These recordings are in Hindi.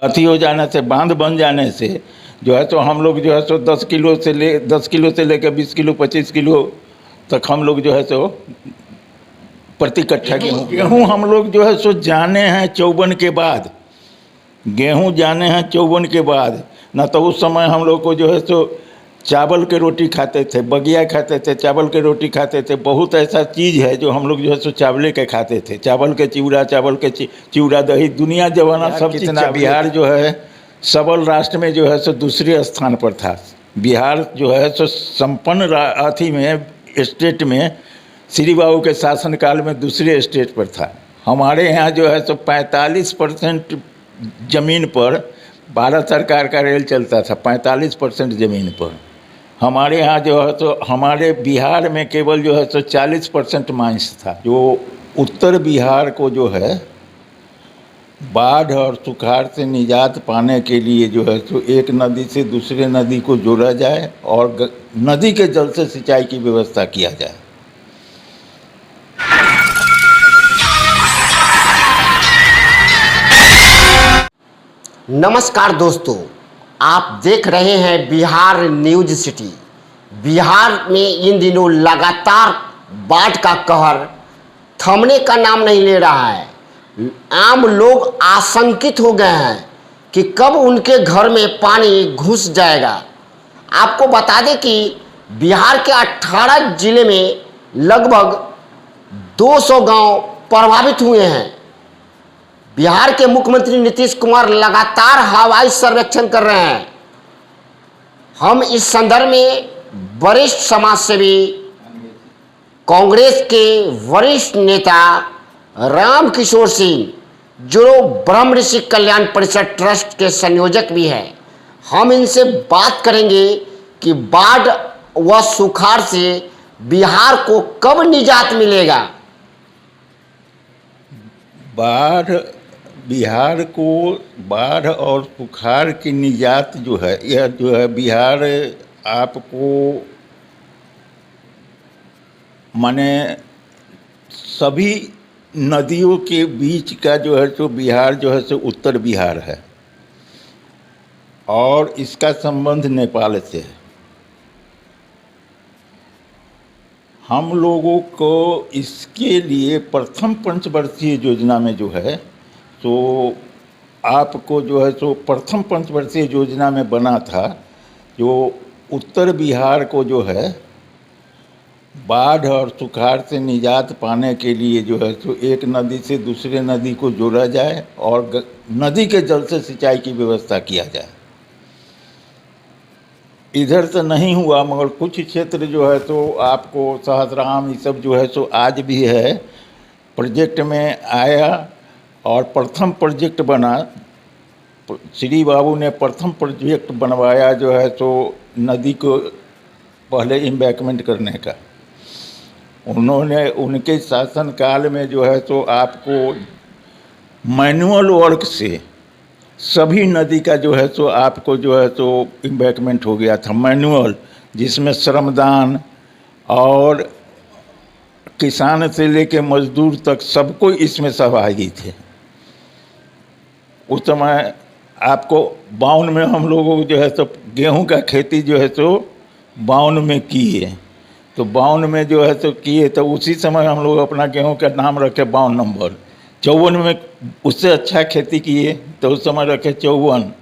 अति हो जाने से, बांध बन जाने से जो है तो हम लोग जो है तो 10 किलो से लेकर 20 किलो 25 किलो तक हम लोग जो है तो प्रति कट्ठा गेहूँ हम लोग जो है सो जाने हैं 54 के बाद। गेहूँ जाने हैं 54 के बाद। ना तो उस समय हम लोग को जो है सो चावल के रोटी खाते थे, बगिया खाते थे, चावल के रोटी खाते थे। बहुत ऐसा चीज़ है जो हम लोग जो है सो चावले के खाते थे, चावल के चिवड़ा दही, दुनिया जमाना सब। कितना बिहार जो है सबल राष्ट्र में जो है सो दूसरे स्थान पर था। बिहार जो है सो संपन्न अथी में स्टेट में श्री बाबू के शासनकाल में दूसरे स्टेट पर था। हमारे यहाँ जो है सो 45% ज़मीन पर भारत सरकार का रेल चलता था। 45% ज़मीन पर हमारे यहाँ जो है तो हमारे बिहार में केवल जो है तो 40% माइंस था। जो उत्तर बिहार को जो है बाढ़ और सुखाड़ से निजात पाने के लिए जो है तो एक नदी से दूसरे नदी को जोड़ा जाए और नदी के जल से सिंचाई की व्यवस्था किया जाए। नमस्कार दोस्तों, आप देख रहे हैं बिहार न्यूज सिटी। बिहार में इन दिनों लगातार बाढ़ का कहर थमने का नाम नहीं ले रहा है। आम लोग आशंकित हो गए हैं कि कब उनके घर में पानी घुस जाएगा। आपको बता दें कि बिहार के 18 जिले में लगभग 200 गांव प्रभावित हुए हैं। बिहार के मुख्यमंत्री नीतीश कुमार लगातार हवाई सर्वेक्षण कर रहे हैं। हम इस संदर्भ में वरिष्ठ समाजसेवी कांग्रेस के वरिष्ठ नेता राम किशोर सिंह, जो ब्रह्म ऋषि कल्याण परिषद ट्रस्ट के संयोजक भी हैं, हम इनसे बात करेंगे कि बाढ़ व सुखाड़ से बिहार को कब निजात मिलेगा। बिहार को बाढ़ और सुखाड़ की निजात जो है, यह जो है बिहार आपको माने सभी नदियों के बीच का जो है तो बिहार जो है सो उत्तर बिहार है और इसका संबंध नेपाल से है। हम लोगों को इसके लिए प्रथम पंचवर्षीय योजना में जो है तो आपको जो है सो प्रथम पंचवर्षीय योजना में बना था, जो उत्तर बिहार को जो है बाढ़ और सुखाड़ से निजात पाने के लिए जो है तो एक नदी से दूसरे नदी को जोड़ा जाए और नदी के जल से सिंचाई की व्यवस्था किया जाए। इधर तो नहीं हुआ, मगर कुछ क्षेत्र जो है तो आपको सहस्राम ये सब जो है सो आज भी है प्रोजेक्ट में आया और प्रथम प्रोजेक्ट बना। श्री बाबू ने प्रथम प्रोजेक्ट बनवाया जो है तो नदी को पहले इम्बैकमेंट करने का। उन्होंने उनके शासनकाल में जो है तो आपको मैनुअल वर्क से सभी नदी का जो है तो आपको जो है तो इम्बैकमेंट हो गया था मैनुअल, जिसमें श्रमदान और किसान से लेके मजदूर तक सबको इसमें सहभागी थे। उस समय आपको 52 में हम लोगों को जो है तो गेहूं का खेती जो है तो 52 में किए, तो 52 में जो है तो किए, तो उसी समय हम लोग अपना गेहूं का नाम रखे 52 नंबर। 54 में उससे अच्छा खेती किए तो उस समय रखे 54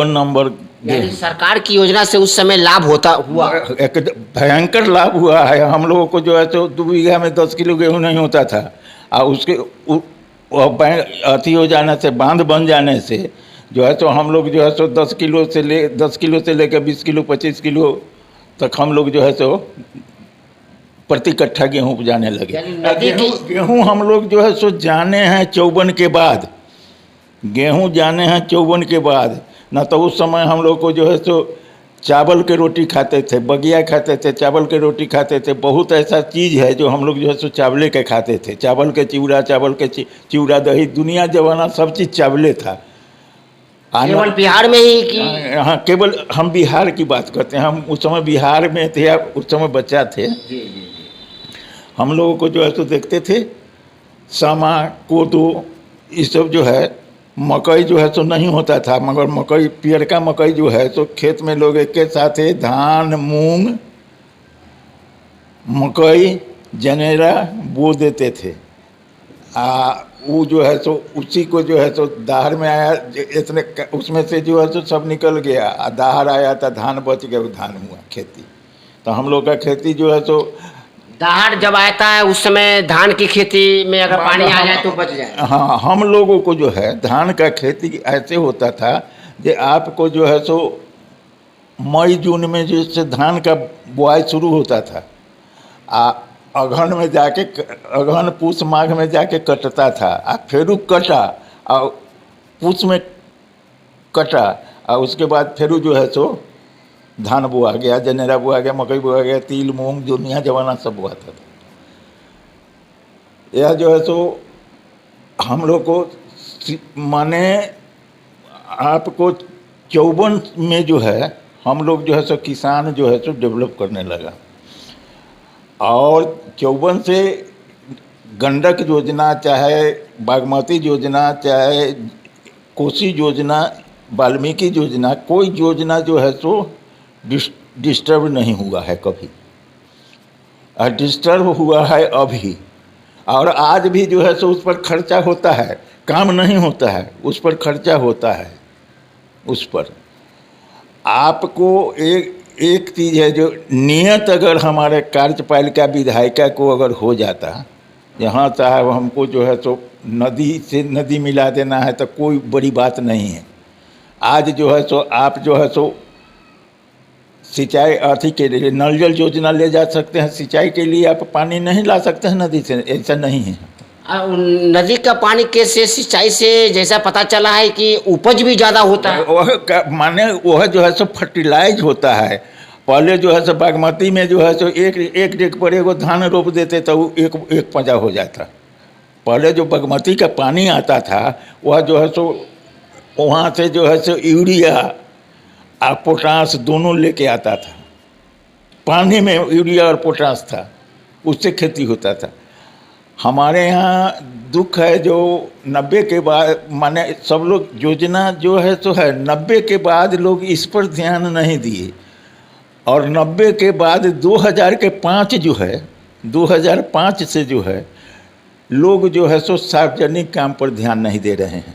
नंबर। यानी सरकार की योजना से उस समय लाभ हुआ, एक भयंकर लाभ हुआ है। हम लोगों को जो है तो 2 बीघा में 10 किलो गेहूँ नहीं होता था और उसके अति हो जाने से, बांध बन जाने से जो है तो हम लोग जो है तो 10 किलो से लेकर 20 किलो 25 किलो तक हम लोग जो है तो प्रति कट्ठा गेहूँ उपजाने लगे। गेहूँ हम लोग जो है सो जाने हैं 54 के बाद। गेहूँ जाने हैं 54 के बाद। ना तो उस समय हम लोग को जो है सो चावल के रोटी खाते थे, बगिया खाते थे, चावल के रोटी खाते थे। बहुत ऐसा चीज़ है जो हम लोग जो है सो चावले के खाते थे। चावल के चिवड़ा दही, दुनिया जमाना सब चीज़ चावले था। केवल बिहार में ही कि हाँ, केवल हम बिहार की बात करते हैं। हम उस समय बिहार में थे, उस समय बच्चा थे। हम लोगों को जो है तो देखते थे सामा कोदो ये सब जो है मकई जो है सो नहीं होता था, मगर मकई पियर का मकई जो है तो खेत में लोग एक के साथ ही धान मूंग मकई जनेरा बो देते थे। वो जो है सो उसी को जो है सो दाहर में आया, इतने उसमें से जो है सो सब निकल गया, दाहर आया था, धान बच गया, वो धान हुआ खेती। तो हम लोग का खेती जो है सो दाहड़ जब आता है उस समय धान की खेती में अगर पानी आ जाए तो बच जाए। हाँ, हम लोगों को जो है धान का खेती ऐसे होता था कि आपको जो है सो मई जून में जैसे धान का बुआई शुरू होता था, अगहन में जाके अगहन पूस माघ में जाके कटता था, फिर कटा और पूस में कटा और उसके बाद फिर जो है सो धान बोआ गया, जनेरा बोआ गया, मकई बोआ गया, तिल मूंग दुनिया जमाना सब बोआता था। यह जो है सो हम लोग को माने आपको 54 में जो है हम लोग जो है सो किसान जो है सो डेवलप करने लगा, और 54 से गंडक योजना चाहे बागमती योजना चाहे कोसी योजना वाल्मीकि योजना, कोई योजना जो है सो डिस्टर्ब नहीं हुआ है कभी, और डिस्टर्ब हुआ है अभी, और आज भी जो है सो उस पर खर्चा होता है, काम नहीं होता है, उस पर खर्चा होता है। उस पर आपको एक चीज़ है जो नियत अगर हमारे कार्यपालिका विधायिका को अगर हो जाता, यहाँ साहब हमको जो है सो नदी से नदी मिला देना है तो कोई बड़ी बात नहीं है। आज जो है सो आप जो है सो सिंचाई अथी के लिए नल जल योजना ले जा सकते हैं, सिंचाई के लिए आप पानी नहीं ला सकते हैं नदी से, ऐसा नहीं है। नदी का पानी के से सिंचाई से जैसा पता चला है कि उपज भी ज़्यादा होता है। वह माने वह जो है सो फर्टिलाइज होता है। पहले जो है सो बागमती में जो है सो एक डेग पर एगो धान रोप देते तो एक पजा हो जाता। पहले जो बागमती का पानी आता था वह जो है सो वहाँ से जो है सो यूरिया और पोटास दोनों लेके आता था, पानी में यूरिया और पोटास था, उससे खेती होता था। हमारे यहाँ दुख है जो 90 के बाद माने सब लोग योजना जो है तो है 90 के बाद लोग इस पर ध्यान नहीं दिए, और 90 के बाद 2005 जो है 2005 से जो है लोग जो है सो सार्वजनिक काम पर ध्यान नहीं दे रहे हैं।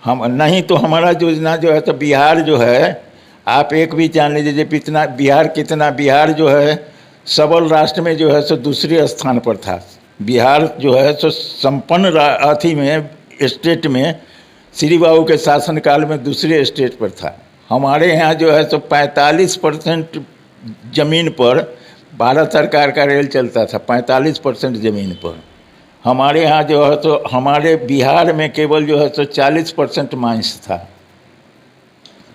हम नहीं तो हमारा योजना जो है तो बिहार जो है आप एक भी जान लीजिए कितना बिहार जो है सबल राष्ट्र में जो है सो दूसरे स्थान पर था। बिहार जो है सो संपन्न अथी में स्टेट में श्री बाबू के शासनकाल में दूसरे स्टेट पर था। हमारे यहाँ जो है सो 45% ज़मीन पर भारत सरकार का रेल चलता था, 45% ज़मीन पर। हमारे यहाँ जो है तो हमारे बिहार में केवल जो है तो 40% माइंस था।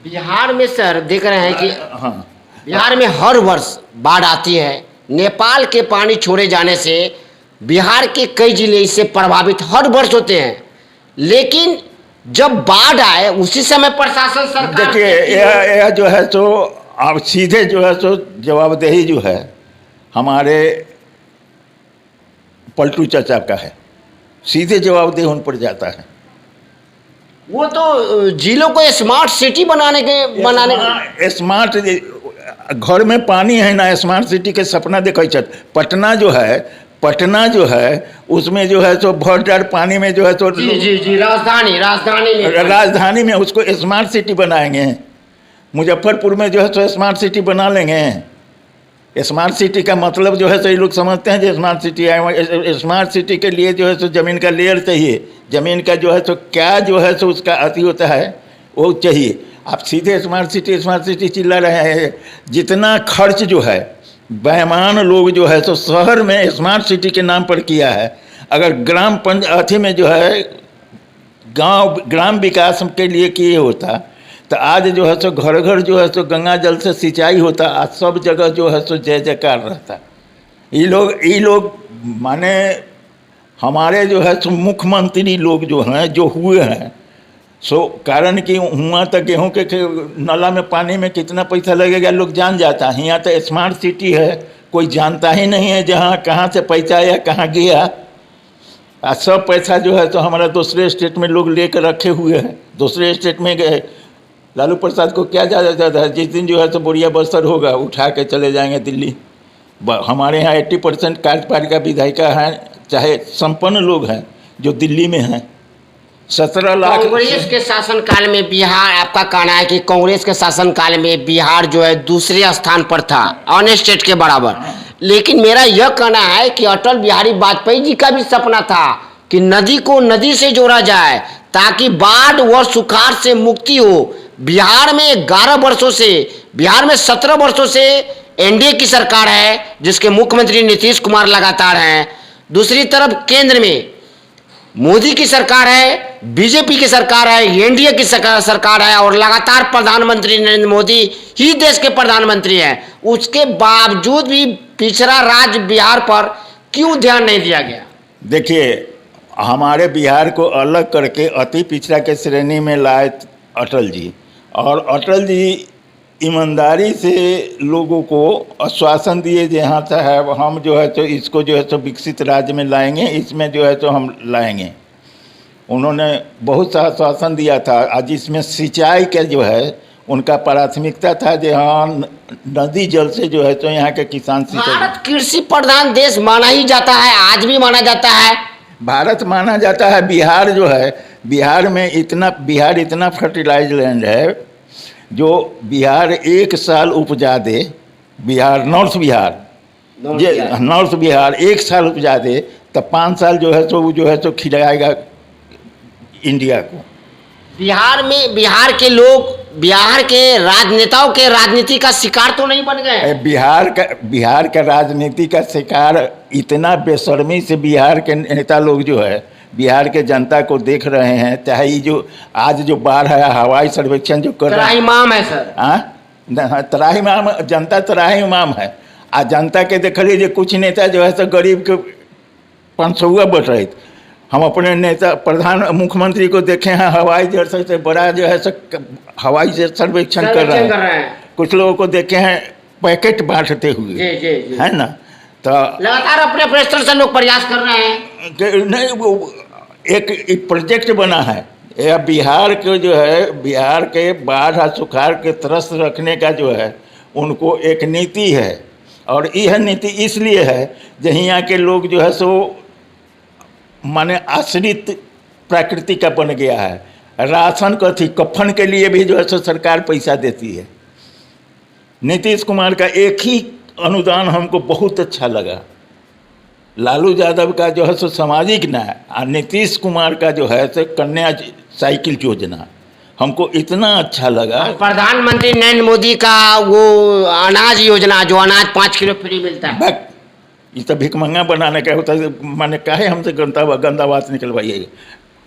बिहार में सर देख रहे हैं कि हाँ, बिहार में हर वर्ष बाढ़ आती है। नेपाल के पानी छोड़े जाने से बिहार के कई जिले इससे प्रभावित हर वर्ष होते हैं, लेकिन जब बाढ़ आए उसी समय प्रशासन सरकार देखिए यह जो है तो अब सीधे जो है तो जवाबदेही जो है हमारे पलटू चाचा का है, सीधे जवाबदेही उन पर जाता है। वो तो जिलों को स्मार्ट सिटी बनाने स्मार्ट घर में पानी है ना, स्मार्ट सिटी के सपना देखै छत। पटना जो है उसमें जो है तो भर पानी में जो है तो जी राजधानी में उसको स्मार्ट सिटी बनाएंगे। मुजफ्फरपुर में जो है तो स्मार्ट सिटी बना लेंगे। स्मार्ट सिटी का मतलब जो है तो ये लोग समझते हैं जो स्मार्ट सिटी है। स्मार्ट सिटी के लिए जो है तो ज़मीन का लेयर चाहिए, ज़मीन का जो है तो क्या जो है तो उसका अति होता है वो चाहिए। आप सीधे स्मार्ट सिटी चिल्ला रहे हैं। जितना खर्च जो है बेईमान लोग जो है तो शहर में स्मार्ट सिटी के नाम पर किया है। अगर ग्राम पंचायत में जो है ग्राम विकास के लिए किए होता तो आज जो है सो घर घर जो है सो गंगा जल से सिंचाई होता, आज सब जगह जो है सो जय जयकार रहता। ये लोग माने हमारे जो है सो मुख्यमंत्री लोग जो हैं जो हुए हैं सो कारण कि हुआ तो गेहूँ के नाला में पानी में कितना पैसा लगेगा लोग जान जाता है। यहाँ तो स्मार्ट सिटी है, कोई जानता ही नहीं है जहाँ कहाँ से पैसा आया कहाँ गया। सब पैसा जो है तो हमारा दूसरे स्टेट में लोग लेकर रखे हुए हैं, दूसरे स्टेट में गए। लालू प्रसाद को क्या ज़्यादा ज़्यादा है, जिस दिन जो है तो बोरिया बस्तर होगा उठा के चले जाएंगे दिल्ली। हमारे यहाँ 80% कार्यपालिका विधायिका हैं, चाहे संपन्न लोग हैं जो दिल्ली में हैं। 17 लाख। कांग्रेस के शासनकाल में बिहार, आपका कहना है कि कांग्रेस के शासनकाल में बिहार जो है दूसरे स्थान पर था, अन्य स्टेट के बराबर। लेकिन मेरा यह कहना है कि अटल बिहारी वाजपेयी जी का भी सपना था कि नदी को नदी से जोड़ा जाए ताकि बाढ़ व सुखाड़ से मुक्ति हो। बिहार में 11 वर्षों से, बिहार में 17 वर्षों से एनडीए की सरकार है जिसके मुख्यमंत्री नीतीश कुमार लगातार हैं। दूसरी तरफ केंद्र में मोदी की सरकार है, बीजेपी की सरकार है, एनडीए की सरकार है और लगातार प्रधानमंत्री नरेंद्र मोदी ही देश के प्रधानमंत्री हैं। उसके बावजूद भी पिछड़ा राज्य बिहार पर क्यों ध्यान नहीं दिया गया? देखिए, हमारे बिहार को अलग करके अति पिछड़ा के श्रेणी में लाए अटल जी, और अटल जी ईमानदारी से लोगों को आश्वासन दिए कि हाँ साहब हम जो है तो इसको जो है तो विकसित राज्य में लाएंगे, इसमें जो है तो हम लाएंगे। उन्होंने बहुत सा आश्वासन दिया था। आज इसमें सिंचाई का जो है उनका प्राथमिकता था कि हाँ नदी जल से जो है तो यहाँ के किसान सिंचाई। भारत कृषि प्रधान देश माना ही जाता है, आज भी माना जाता है। भारत माना जाता है। बिहार जो है, बिहार इतना फर्टिलाइज लैंड है जो बिहार एक साल उपजा दे, बिहार नॉर्थ बिहार एक साल उपजा दे तो 5 साल जो है तो वो जो है तो खिलाएगा इंडिया को। बिहार में बिहार के लोग बिहार के राजनेताओं के राजनीति का शिकार तो नहीं बन गए? बिहार का राजनीति का शिकार इतना बेशर्मी से बिहार के नेता लोग जो है बिहार के जनता को देख रहे हैं। चाहे ये जो आज जो बाढ़ है, हवाई सर्वेक्षण जो कर रहे हैं, त्राहिमाम है सर। हाँ, त्राहिमाम, जनता त्राहिमाम है। आ जनता के देख लीजिए कुछ नेता जो है तो गरीब के 500 बट रहे थे। हम अपने नेता प्रधान मुख्यमंत्री को देखे हैं हवाई जहाज से बड़ा जो है सो हवाई सर्वेक्षण कर रहे हैं। कुछ लोगों को देखे हैं पैकेट बांटते हुए, है ना। तो लगातार अपने स्तर से लोग प्रयास कर रहे हैं। नहीं, वो एक प्रोजेक्ट बना है यह बिहार के जो है, बिहार के बाढ़ और सुखाड़ के त्रस्त रखने का जो है उनको एक नीति है। और यह नीति इसलिए है जो यहाँ के लोग जो है सो माने आश्रित प्रकृति का बन गया है। राशन कथी कफन के लिए भी जो है सो सरकार पैसा देती है। नीतीश कुमार का एक ही अनुदान हमको बहुत अच्छा लगा, लालू यादव का जो है सो सामाजिक न्याय, और नीतीश कुमार का जो है सो कन्या साइकिल योजना हमको इतना अच्छा लगा। प्रधानमंत्री नरेंद्र मोदी का वो अनाज योजना, जो अनाज 5 किलो फ्री मिलता है, ये तो भिकमंगा बनाने का होता है। माने काहे हमसे गंदा बात निकलवाइए।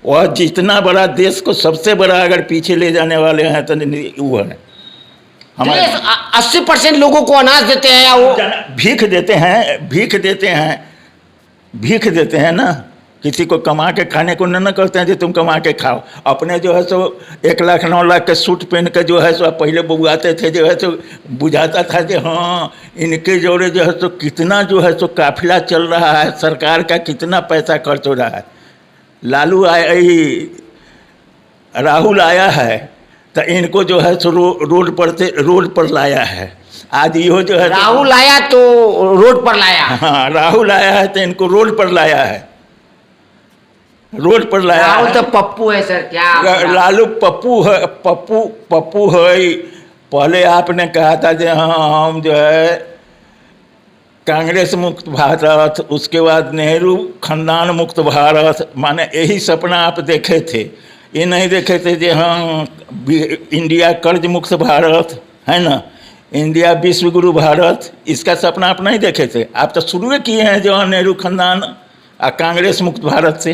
वह जितना बड़ा देश को सबसे बड़ा अगर पीछे ले जाने वाले हैं तो वो है हमारे 80% लोगों को अनाज देते हैं या वो भीख देते हैं ना। किसी को कमा के खाने को न करते हैं जो तुम कमा के खाओ। अपने जो है सो 1 लाख 9 लाख के सूट पहन के जो है सो पहले बुआते थे, जो है सो बुझाता था कि हाँ इनके जोड़े जो है सो कितना जो है सो काफिला चल रहा है, सरकार का कितना पैसा खर्च हो रहा है। लालू आया, राहुल आया है तो इनको जो है सो रोड पर लाया है। आज यो जो है राहुल आया तो रोड पर लाया। हाँ, राहुल आया है तो इनको रोड पर लाया है, रोड पर लाया। राहुल तो पप्पू है सर, क्या लालू पप्पू है। पहले आपने कहा था कि हाँ हम जो है कांग्रेस मुक्त भारत, उसके बाद नेहरू खानदान मुक्त भारत, माने यही सपना आप देखे थे। ये नहीं देखे थे कि हाँ इंडिया कर्ज मुक्त भारत, है ना, इंडिया विश्व गुरु भारत, इसका सपना आप नहीं देखे थे। आप तो शुरू किए हैं जो नेहरू खानदान और कांग्रेस मुक्त भारत से,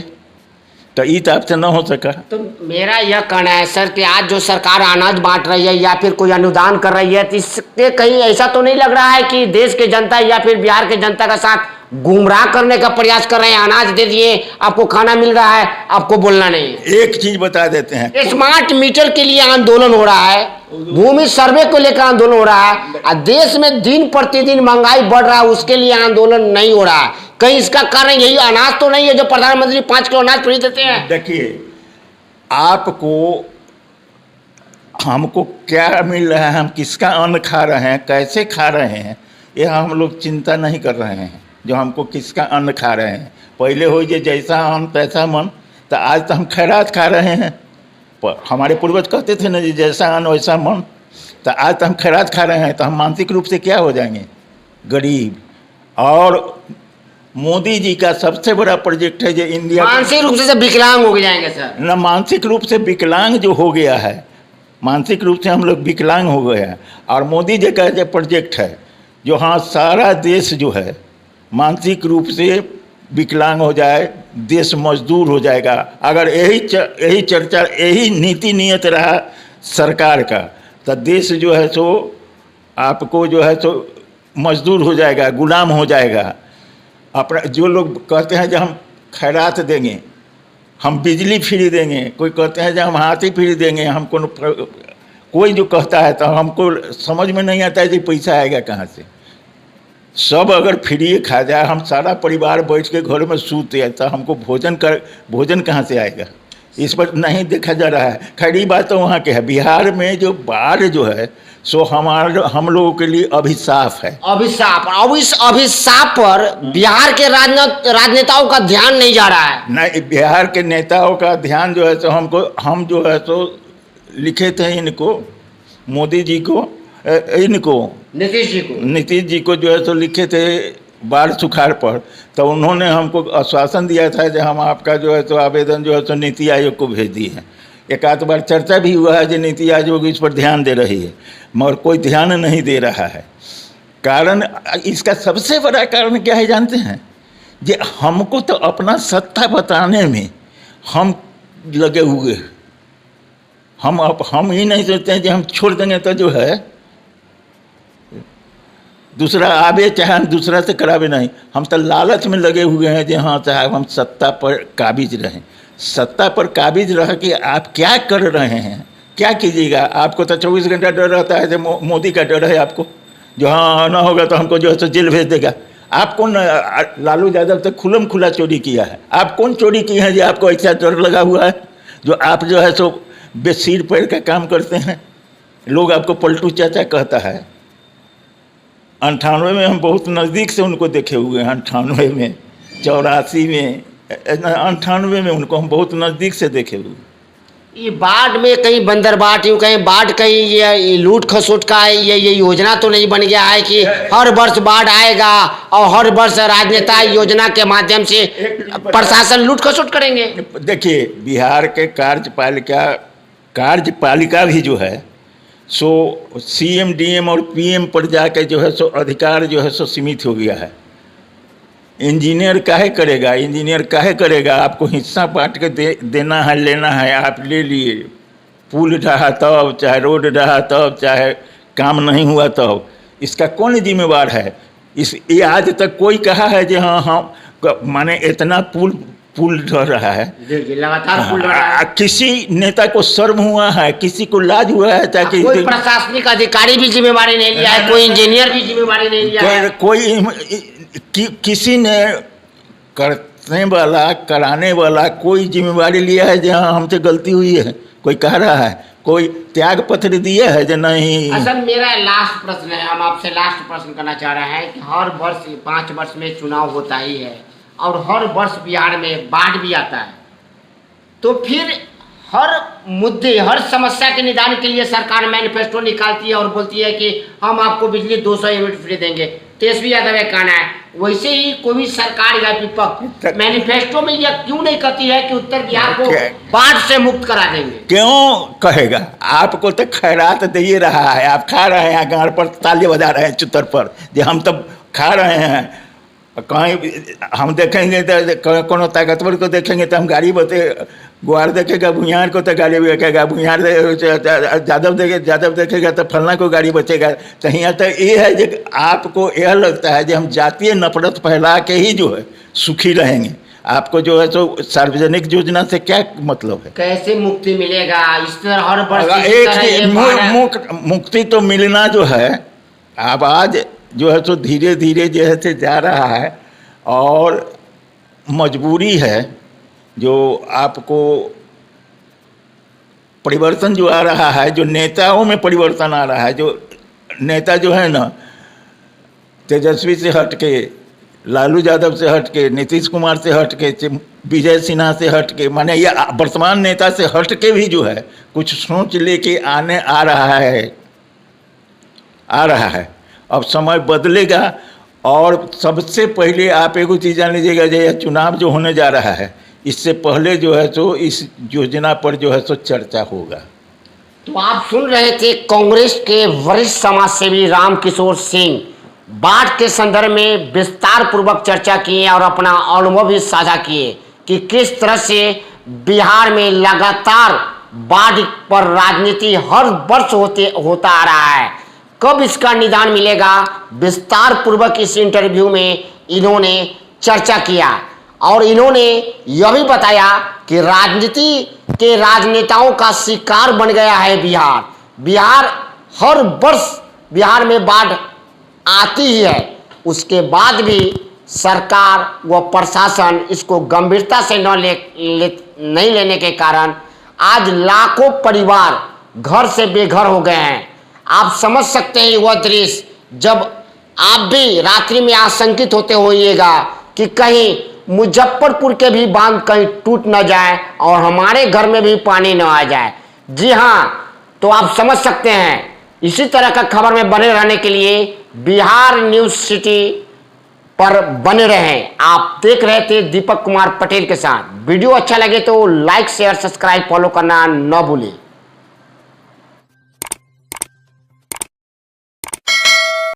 तो ये तो आपसे न हो सका। तो मेरा यह कहना है सर कि आज जो सरकार अनाज बांट रही है या फिर कोई अनुदान कर रही है, तो इसके कहीं ऐसा तो नहीं लग रहा है कि देश के जनता या फिर बिहार के जनता का साथ गुमराह करने का प्रयास कर रहे हैं। अनाज दे दिए, आपको खाना मिल रहा है, आपको बोलना नहीं है। एक चीज बता देते हैं, स्मार्ट मीटर के लिए आंदोलन हो रहा है, भूमि सर्वे को लेकर आंदोलन हो रहा है, और देश में दिन प्रतिदिन महंगाई बढ़ रहा है, उसके लिए आंदोलन नहीं हो रहा है। कहीं इसका कारण यही अनाज तो नहीं है जो प्रधानमंत्री 5 किलो अनाज फ्री देते हैं? देखिए आपको हमको क्या मिल रहा है, हम किसका अन्न खा रहे हैं, कैसे खा रहे हैं, यह हम लोग चिंता नहीं कर रहे हैं। जो हमको किसका अन्न खा रहे हैं, पहले हो जे जैसा अन्न तैसा मन, तो आज तो हम खैरात खा रहे हैं। पर हमारे पूर्वज कहते थे ना जी, जैसा अन्न वैसा मन, तो आज तो हम खैरात खा रहे हैं, तो हम मानसिक रूप से क्या हो जाएंगे, गरीब। और मोदी जी का सबसे बड़ा प्रोजेक्ट है जो इंडिया, मानसिक रूप से विकलांग हो जाएंगे सर। न मानसिक रूप से विकलांग जो हो गया है, मानसिक रूप से हम लोग विकलांग हो गए हैं। और मोदी जी का जो प्रोजेक्ट है, जो हाँ सारा देश जो है मानसिक रूप से विकलांग हो जाए, देश मजदूर हो जाएगा। अगर यही चर्चा, यही नीति नियत रहा सरकार का, तो देश जो है सो आपको जो है सो मजदूर हो जाएगा, गुलाम हो जाएगा। अपना जो लोग कहते हैं जो हम खैरात देंगे, हम बिजली फ्री देंगे, कोई कहते हैं जो हम हाथी फ्री देंगे, हमको कोई जो कहता है, तो हमको समझ में नहीं आता है कि पैसा आएगा कहाँ से। सब अगर फ्री खा जाए, हम सारा परिवार बैठ के घर में सूते, तो हमको भोजन कहाँ से आएगा, इस पर नहीं देखा जा रहा है। खैर बात तो वहाँ के है, बिहार में जो बाढ़ जो है सो हम लोगों के लिए अभिशाप है। अभिशाप। अब इस अभिशाप पर बिहार के राजनेताओं का ध्यान नहीं जा रहा है। नहीं, बिहार के नेताओं का ध्यान जो है तो हम जो है तो लिखे थे इनको, मोदी जी को, इनको नीतीश जी को जो है तो लिखे थे बाढ़ सुखाड़ पर। तो उन्होंने हमको आश्वासन दिया था कि हम आपका जो है तो आवेदन जो है तो नीति आयोग को भेज दिए हैं। एक आध बार चर्चा भी हुआ है कि नीति आयोग इस पर ध्यान दे रही है, मगर कोई ध्यान नहीं दे रहा है। कारण, इसका सबसे बड़ा कारण क्या है जानते हैं, जे हमको तो अपना सत्ता बताने में हम लगे हुए हैं। हम ही नहीं सोचते हैं कि हम छोड़ देंगे तो जो है दूसरा आवे, चाहे हम दूसरा से करावे नहीं। हम तो लालच में लगे हुए हैं कि हाँ साहब हम सत्ता पर काबिज रहें। सत्ता पर काबिज रह के आप क्या कर रहे हैं, क्या कीजिएगा? आपको तो 24 घंटा डर रहता है, जो मोदी का डर है आपको, जो हाँ ना होगा तो हमको जो है तो जेल भेज देगा। आप कौन, लालू यादव तक खुलम खुला चोरी किया है, आप कौन चोरी किए हैं जो आपको ऐसा डर लगा हुआ है? जो आप जो है सो बेसिर पैर का काम करते हैं, लोग आपको पलटू चाचा कहता है। 98 में हम बहुत नज़दीक से उनको देखे हुए हैं, 98 में, 84 में, 98 में उनको हम बहुत नज़दीक से देखे हुए। ये बाढ़ में कहीं बंदरबाट, यूँ कहीं बाढ़, कहीं ये लूट खसोट का ये योजना तो नहीं बन गया है कि हर वर्ष बाढ़ आएगा और हर वर्ष राजनेता योजना के माध्यम से प्रशासन लूट खसोट करेंगे? देखिए, बिहार के कार्यपालिका भी जो है सो CM DM और PM पर जाके जो है सो अधिकार जो है सो सीमित हो गया है। इंजीनियर काहे करेगा? आपको हिस्सा बांट के देना है, लेना है, आप ले लिए। पुल रहा तब, चाहे रोड रहा तब, चाहे काम नहीं हुआ तब, इसका कौन जिम्मेवार है? ये आज तक कोई कहा है कि हाँ माने इतना पुल रह रहा है, लगातार पुल रह रहा है। किसी नेता को शर्म हुआ है, किसी को लाज हुआ है? ताकि कोई प्रशासनिक अधिकारी भी जिम्मेवारी नहीं लिया है, कोई इंजीनियर भी जिम्मेवारी नहीं लिया है, किसी ने करने वाला, कराने वाला कोई जिम्मेवारी लिया है जहाँ हमसे गलती हुई है? कोई कह रहा है? कोई त्याग पत्र दिया है जो नहीं? असल मेरा लास्ट प्रश्न है, हम आपसे लास्ट प्रश्न करना चाह रहे हैं कि हर वर्ष 5 वर्ष में चुनाव होता ही है और हर वर्ष बिहार में बाढ़ भी आता है, तो फिर हर मुद्दे, हर समस्या के निदान के लिए सरकार मैनिफेस्टो निकालती है और बोलती है कि हम आपको बिजली 200 यूनिट फ्री देंगे। तेजस्वी यादव का कहना है, वैसे ही कोई भी सरकार या विपक्ष मैनिफेस्टो में यह क्यों नहीं कहती है कि उत्तर बिहार को बाढ़ से मुक्त करा देंगे? क्यों कहेगा? आपको तो खैरात दे ही रहा है, आप खा रहे हैं, गाड़ पर ताली बजा रहे हैं चुतर पर, जो हम तब खा रहे हैं। कहीं हम देखेंगे तो कोनो ताकतवर को देखेंगे तो हम गाड़ी ग्वार देखेगा भुइयार को तो गाड़ी बचेगा, भुइयार जादव देखेगा तो फलना को गाड़ी बचेगा। तो यहाँ तो ये है जो आपको यह लगता है कि हम जातीय नफरत फैला के ही जो है सुखी रहेंगे। आपको जो है तो सार्वजनिक योजना से क्या मतलब है? कैसे मुक्ति मिलेगा? इस तरह हर वर्ष इस एक तरह ये बाढ़- मुक्ति तो मिलना जो है अब आज जो है तो धीरे धीरे जो है से जा रहा है, और मजबूरी है जो आपको परिवर्तन जो आ रहा है, जो नेताओं में परिवर्तन आ रहा है, जो नेता जो है ना तेजस्वी से हट के, लालू यादव से हट के, नीतीश कुमार से हट के, विजय सिन्हा से हट के, माने ये वर्तमान नेता से हट के भी जो है कुछ सोच लेके आने आ रहा है। अब समय बदलेगा, और सबसे पहले आप एक चीज़ जान लीजिएगा, जो चुनाव जो होने जा रहा है इससे पहले जो है तो इस योजना पर जो है तो चर्चा होगा। तो आप सुन रहे थे कांग्रेस के वरिष्ठ समाजसेवी रामकिशोर सिंह बाढ़ के संदर्भ में विस्तार पूर्वक चर्चा किए और अपना अनुभव भी साझा किए कि किस तरह से बिहार में लगातार बाढ़ पर राजनीति हर वर्ष होता आ रहा है। कब इसका निदान मिलेगा, विस्तार पूर्वक इस इंटरव्यू में इन्होंने चर्चा किया, और इन्होंने यह भी बताया कि राजनीति के राजनेताओं का शिकार बन गया है बिहार हर वर्ष बिहार में बाढ़ आती ही है, उसके बाद भी सरकार व प्रशासन इसको गंभीरता से नहीं लेने के कारण आज लाखों परिवार घर से बेघर हो गए हैं। आप समझ सकते हैं वह दृश्य, जब आप भी रात्रि में आशंकित होते होइएगा कि कहीं मुजफ्फरपुर के भी बांध कहीं टूट न जाए और हमारे घर में भी पानी न आ जाए। जी हाँ, तो आप समझ सकते हैं। इसी तरह का खबर में बने रहने के लिए बिहार न्यूज सिटी पर बने रहें। आप देख रहे थे दीपक कुमार पटेल के साथ। वीडियो अच्छा लगे तो लाइक शेयर सब्सक्राइब फॉलो करना न भूलें।